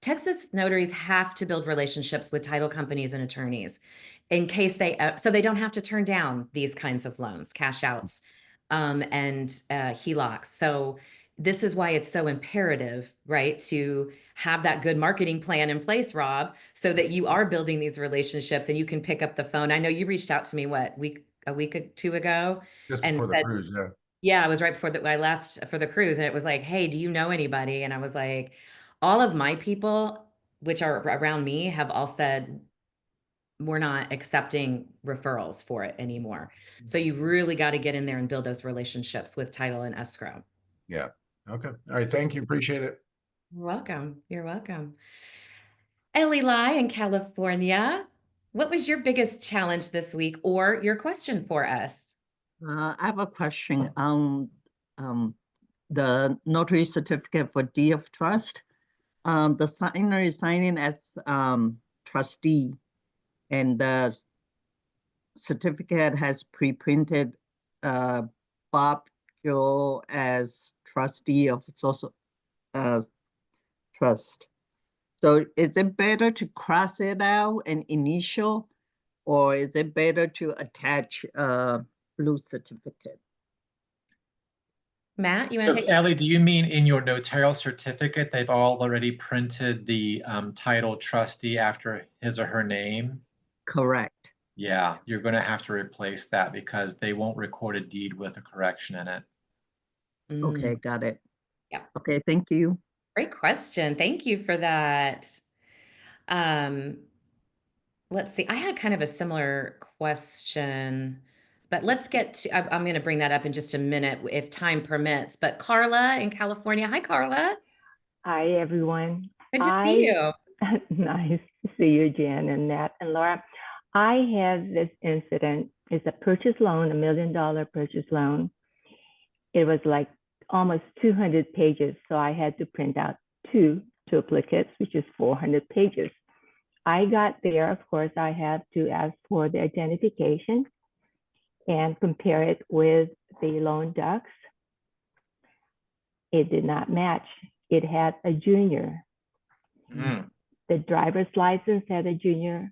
Texas notaries have to build relationships with title companies and attorneys in case so they don't have to turn down these kinds of loans, cash outs, and HELOCs. So this is why it's so imperative, right, to have that good marketing plan in place, Rob, so that you are building these relationships and you can pick up the phone. I know you reached out to me, a week or two ago. Just And before the said, cruise, yeah. yeah, it was right before I left for the cruise, and it was like, hey, do you know anybody? And I was like, all of my people, which are around me, have all said, we're not accepting referrals for it anymore. So you really got to get in there and build those relationships with title and escrow. Yeah. Okay. All right. Thank you. Appreciate it. You're welcome. You're welcome. Ellie Lai in California, what was your biggest challenge this week or your question for us? I have a question on the notary certificate for deed of trust. The signer is signing as trustee, and the certificate has pre-printed Bob Joe as trustee of social trust. So is it better to cross it out and initial, or is it better to attach a blue certificate? Matt, you want So to take? Ellie, do you mean in your notarial certificate, they've already printed the title trustee after his or her name? Correct. Yeah, you're going to have to replace that because they won't record a deed with a correction in it. Okay, got it. Yeah. Okay, thank you. Great question. Thank you for that. Let's see. I had kind of a similar question, but let's get to, I'm going to bring that up in just a minute if time permits. But Carla in California. Hi, Carla. Hi, everyone. Good to see you. Nice to see you, Jen and Nat and Laura. I had this incident. It's a purchase loan, $1 million purchase loan. It was like almost 200 pages. So I had to print out 2 duplicates, which is 400 pages. I got there, of course, I have to ask for the identification and compare it with the loan docs. It did not match. It had a junior. The driver's license had a junior.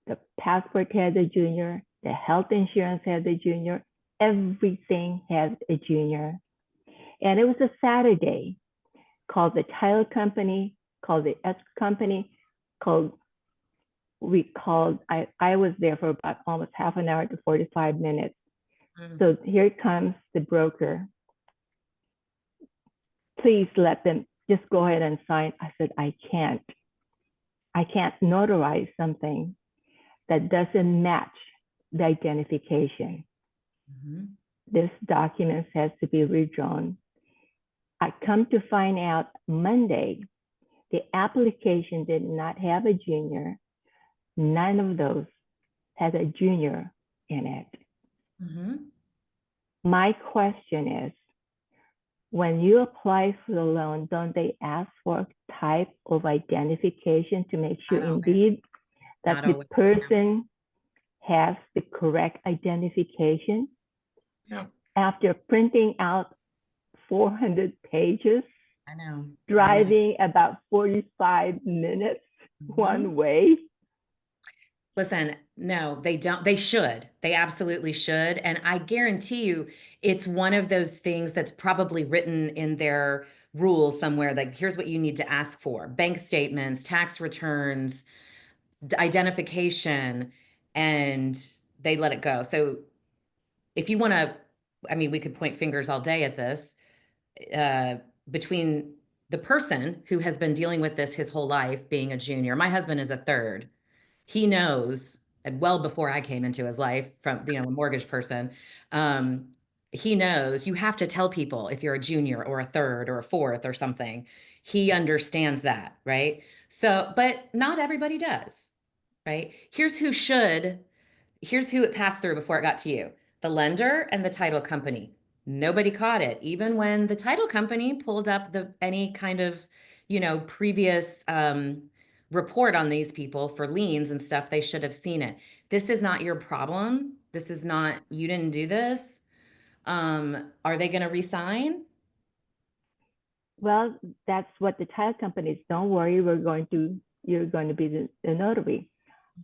The passport had a junior. The health insurance had a junior. Everything had a junior. And it was a Saturday. Called the title company, called the escrow company, I was there for about almost half an hour to 45 minutes. So here comes the broker. Please let them just go ahead and sign. I said, I can't notarize something that doesn't match the identification. This document has to be redrawn. I come to find out Monday, the application did not have a junior. None of those had a junior in it. My question is, when you apply for the loan, don't they ask for a type of identification to make sure indeed that the person has the correct identification? Yeah. After printing out 400 pages, driving about 45 minutes one way. Listen, no, they don't. They should. They absolutely should. And I guarantee you, it's one of those things that's probably written in their rules somewhere. Like, here's what you need to ask for: bank statements, tax returns, identification, and they let it go. So if you want to, I mean, we could point fingers all day at this. Between the person who has been dealing with this his whole life, being a junior, my husband is a third. He knows, and well before I came into his life, from a mortgage person, he knows you have to tell people if you're a junior or a third or a fourth or something. He understands that, right? So, but not everybody does, right? Here's who it passed through before it got to you: the lender and the title company. Nobody caught it, even when the title company pulled up any kind of, previous report on these people for liens and stuff. They should have seen it. This is not your problem. This is not, you didn't do this. Are they going to resign? Well, that's what the title companies, don't worry, you're going to be the notary.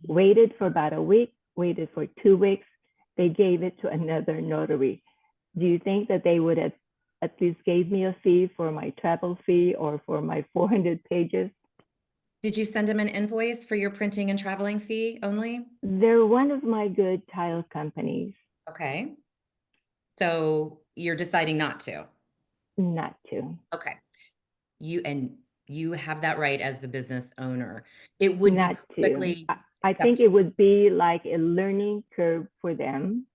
Waited for about a week, waited for 2 weeks. They gave it to another notary. Do you think that they would have at least gave me a fee for my travel fee or for my 400 pages? Did you send them an invoice for your printing and traveling fee only? They're one of my good title companies. Okay. So you're deciding not to. Not to. Okay. You have that right as the business owner. It would be Not to. perfectly I think acceptable. it would be like a learning curve for them,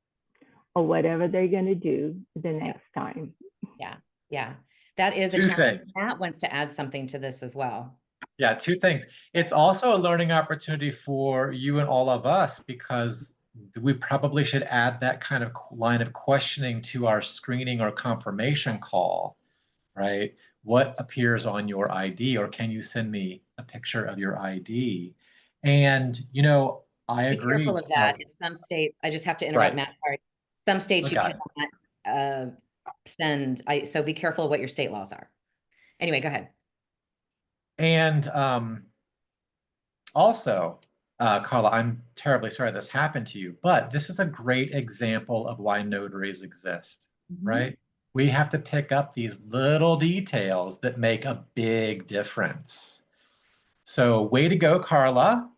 or whatever they're going to do the next time. Yeah. Yeah. That is a Two challenge. things. Matt wants to add something to this as well. Yeah, two things. It's also a learning opportunity for you and all of us, because we probably should add that kind of line of questioning to our screening or confirmation call, right? What appears on your ID, or can you send me a picture of your ID? And, I Be agree. careful of that. In some states, I just have to interrupt, Right. Matt. Sorry. Some states you Okay. cannot so be careful of what your state laws are. Anyway, go ahead. And also, Carla, I'm terribly sorry this happened to you, but this is a great example of why notaries exist, right? We have to pick up these little details that make a big difference. So, way to go, Carla.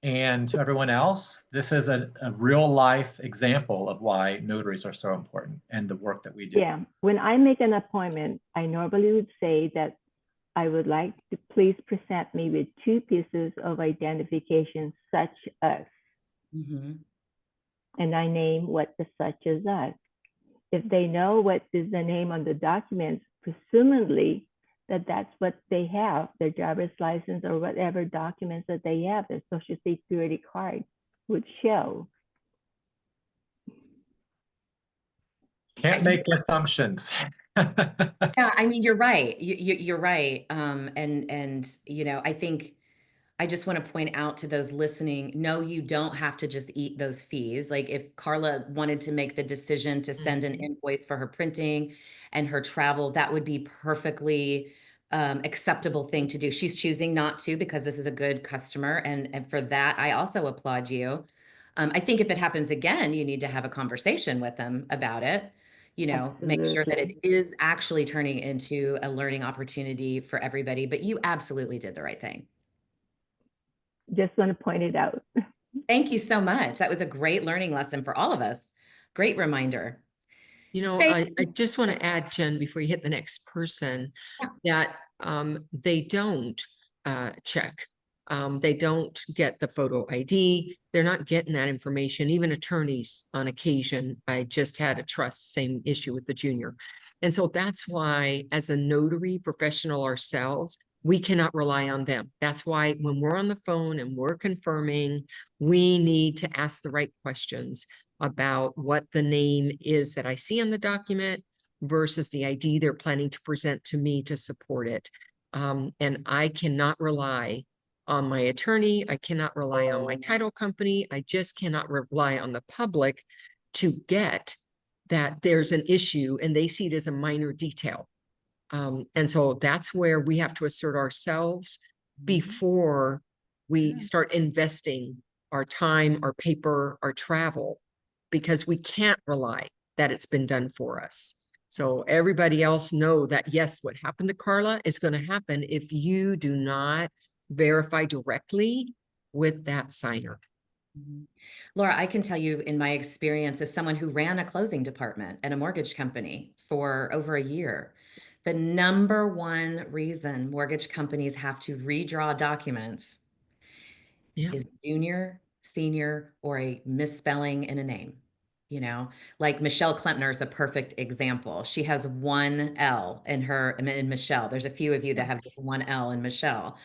And to everyone else, this is a real life example of why notaries are so important and the work that we do. Yeah. When I make an appointment, I normally would say that I would like to please present me with 2 pieces of identification, such as, and I name what the such as are. If they know what is the name on the documents, presumably that's what they have, their driver's license or whatever documents that they have, their social security card would show. Can't make assumptions. Yeah, I mean, you're right. You're right. And I think I just want to point out to those listening, no, you don't have to just eat those fees. Like if Carla wanted to make the decision to send an invoice for her printing and her travel, that would be perfectly acceptable thing to do. She's choosing not to because this is a good customer. And for that, I also applaud you. I think if it happens again, you need to have a conversation with them about it. Make sure that it Absolutely. is actually turning into a learning opportunity for everybody. But you absolutely did the right thing. Just want to point it out. Thank you so much. That was a great learning lesson for all of us. Great reminder. I just want to add, Jen, before you hit the next person, that they don't check. They don't get the photo ID. They're not getting that information. Even attorneys on occasion, I just had a trust, same issue with the junior. And so that's why, as a notary professional ourselves, we cannot rely on them. That's why when we're on the phone and we're confirming, we need to ask the right questions about what the name is that I see on the document versus the ID they're planning to present to me to support it. And I cannot rely on my attorney. I cannot rely on my title company. I just cannot rely on the public to get that there's an issue and they see it as a minor detail. And so that's where we have to assert ourselves before we start investing our time, our paper, our travel, because we can't rely that it's been done for us. So everybody else know that, yes, what happened to Carla is going to happen if you do not verify directly with that signer. Laura, I can tell you in my experience as someone who ran a closing department at a mortgage company for over a year, the number one reason mortgage companies have to redraw documents is junior, senior, or a misspelling in a name. Like Michelle Klempner is a perfect example. She has one L in Michelle. There's a few of you that have just one L in Michelle.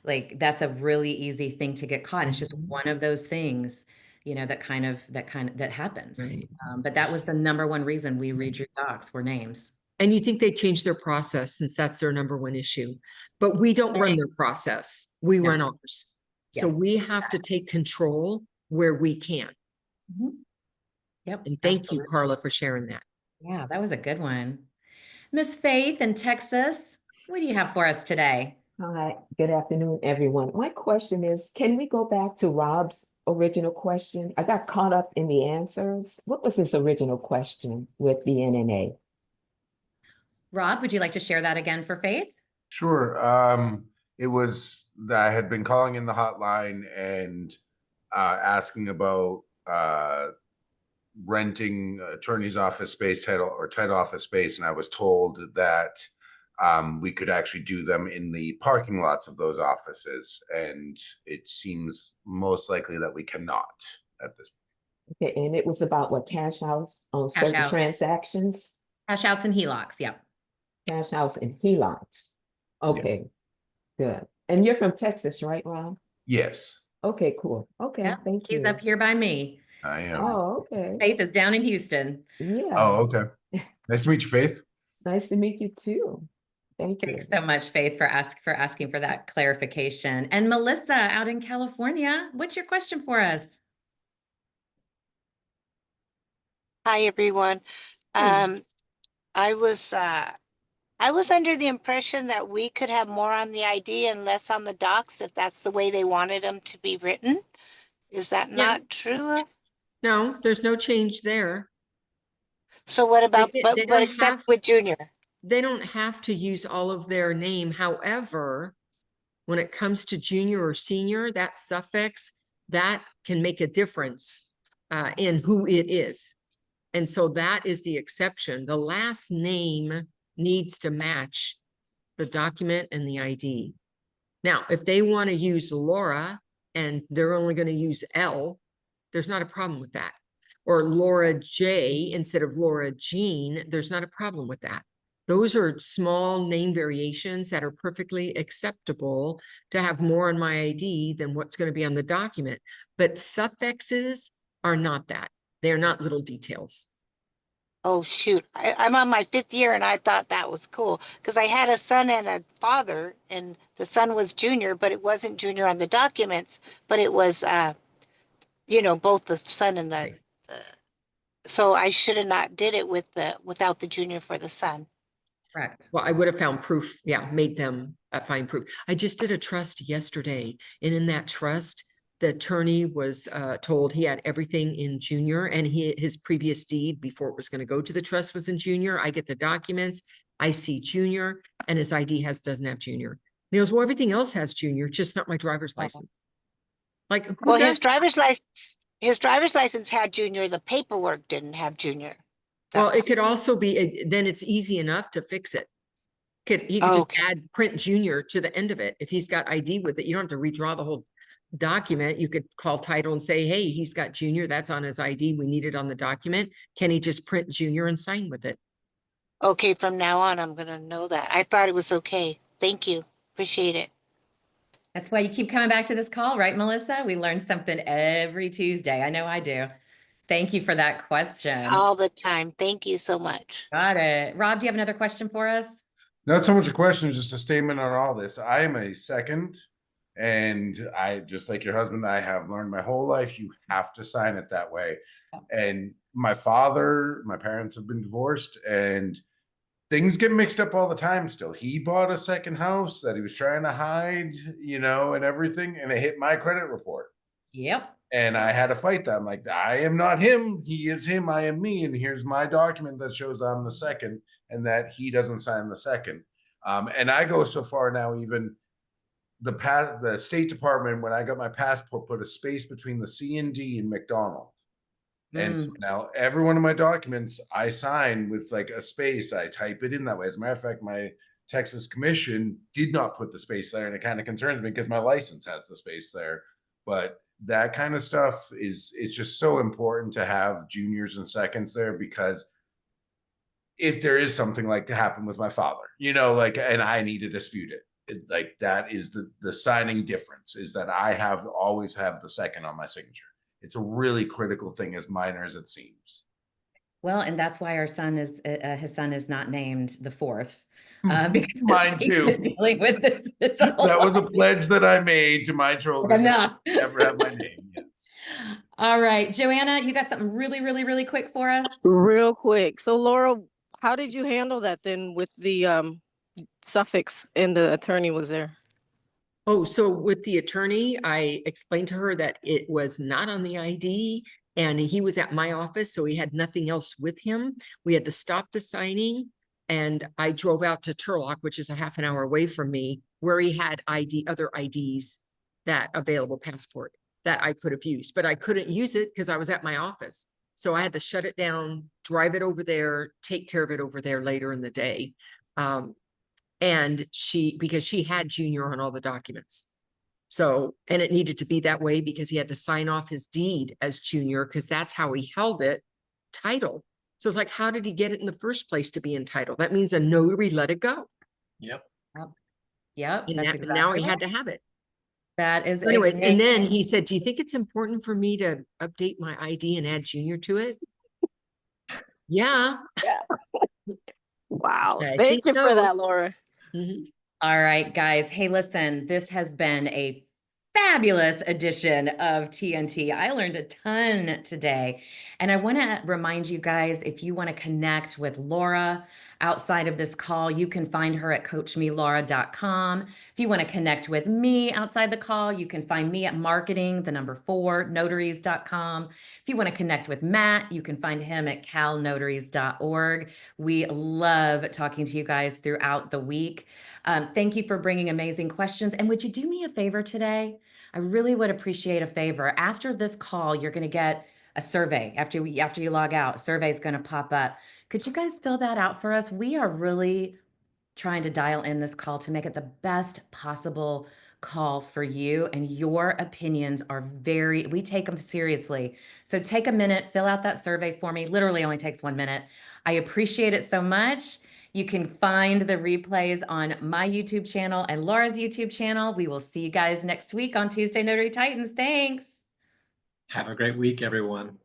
Like that's a really easy thing to get caught. It's just one of those things, that happens. Right. But that was the number one reason we redrew docs were names. And you think they changed their process since that's their number one issue, but we don't run their process. We run ours. So we have to take control where we can. Yep. And thank you, Carla, for sharing that. Yeah, that was a good one. Miss Faith in Texas, what do you have for us today? Hi, good afternoon, everyone. My question is, can we go back to Rob's original question? I got caught up in the answers. What was his original question with the NNA? Rob, would you like to share that again for Faith? Sure. It was that I had been calling in the hotline and asking about renting attorney's office space, title office space, and I was told that we could actually do them in the parking lots of those offices, and it seems most likely that we cannot at this point. Okay, and it was about what, cash outs on Cash certain out. transactions? Cash outs and HELOCs. Yep. Cash outs and HELOCs. Okay, good. And you're from Texas, right, Rob? Yes, Okay, cool. Okay, Yep. thank you. He's up here by me. I am. Oh, okay. Faith is down in Houston. Yeah. Oh, okay. Nice to meet you, Faith. Nice to meet you too. Thank you. Thanks so much, Faith, for asking for that clarification. And Melissa out in California, what's your question for us? Hi, everyone. Hey. I was under the impression that we could have more on the ID and less on the docs if that's the way they wanted them to be written. Is that Yeah. not true? No, there's no change there. So what about, They but don't except have- with Junior? They don't have to use all of their name. However, when it comes to junior or senior, that suffix, that can make a difference in who it is. And so that is the exception. The last name needs to match the document and the ID. Now, if they want to use Laura and they're only going to use L, there's not a problem with that. Or Laura J instead of Laura Jean, there's not a problem with that. Those are small name variations that are perfectly acceptable to have more on my ID than what's going to be on the document. But suffixes are not that. They're not little details. Oh, shoot. I'm on my 5th year and I thought that was cool because I had a son and a father and the son was Junior, but it wasn't Junior on the documents, but it was, both the son and the, so I should have not did it without the Junior for the son. Correct. Well, I would have found proof, made them find proof. I just did a trust yesterday, and in that trust, the attorney was told he had everything in Junior, and his previous deed before it was going to go to the trust was in Junior. I get the documents, I see Junior, and his ID doesn't have Junior. And he goes, well, everything else has Junior, just not my driver's license. Like, well, his driver's license had Junior, the paperwork didn't have Junior. Well, it could also be, then it's easy enough to fix it. He could just add print Junior to the end of it. If he's got ID with it, you don't have to redraw the whole document. You could call title and say, hey, he's got Junior, that's on his ID. We need it on the document. Can he just print Junior and sign with it? Okay, from now on, I'm going to know that. I thought it was okay. Thank you. Appreciate it. That's why you keep coming back to this call, right, Melissa? We learn something every Tuesday. I know I do. Thank you for that question. All the time. Thank you so much. Got it. Rob, do you have another question for us? Not so much a question, just a statement on all this. I am a second, and I, just like your husband, I have learned my whole life, you have to sign it that way. And my parents have been divorced, and things get mixed up all the time still. He bought a second house that he was trying to hide, and everything, and it hit my credit report. Yep. And I had to fight that. I'm like, I am not him. He is him. I am me. And here's my document that shows I'm the second and that he doesn't sign the second. And I go so far now, even the State Department, when I got my passport, put a space between the C and D in McDonald. And so now every one of my documents I sign with like a space, I type it in that way. As a matter of fact, my Texas Commission did not put the space there, and it kind of concerns me because my license has the space there. But that kind of stuff it's just so important to have juniors and seconds there, because if there is something like to happen with my father, and I need to dispute it, like that is the signing difference, is that I always have the second on my signature. It's a really critical thing, as minor as it seems. Well, and that's why our son is his son is not named the fourth. Mine too. Dealing with this. That was a pledge that I made to my children. Enough. Never have my name. Yes. All right, Joanna, you got something really, really, really quick for us? Real quick. So Laura, how did you handle that then with the suffix and the attorney was there? Oh, so with the attorney, I explained to her that it was not on the ID and he was at my office, so he had nothing else with him. We had to stop the signing, and I drove out to Turlock, which is a half an hour away from me, where he had other IDs that available passport that I could have used, but I couldn't use it because I was at my office. So I had to shut it down, drive it over there, take care of it over there later in the day. And because she had Junior on all the documents. So, and it needed to be that way because he had to sign off his deed as Junior because that's how he held it title. So it's like, how did he get it in the first place to be entitled? That means a notary let it go. Yep. Yep. And That's now exactly he had right. to have it. That is So anyways, and then exactly. he said, do you think it's important for me to update my ID and add Junior to it? Yeah. Wow. I Thank think you for so. that, Laura. Mhm. All right, guys. Hey, listen, this has been a fabulous edition of TNT. I learned a ton today. And I want to remind you guys, if you want to connect with Laura outside of this call, you can find her at coachmelaura.com. If you want to connect with me outside the call, you can find me at marketing4notaries.com. If you want to connect with Matt, you can find him at calnotaries.org. We love talking to you guys throughout the week. Thank you for bringing amazing questions. And would you do me a favor today? I really would appreciate a favor. After this call, you're going to get a survey. After you log out, a survey is going to pop up. Could you guys fill that out for us? We are really trying to dial in this call to make it the best possible call for you, and your opinions are we take them seriously. So take a minute, fill out that survey for me. Literally only takes 1 minute. I appreciate it so much. You can find the replays on my YouTube channel and Laura's YouTube channel. We will see you guys next week on Tuesday Notary Titans. Thanks. Have a great week, everyone.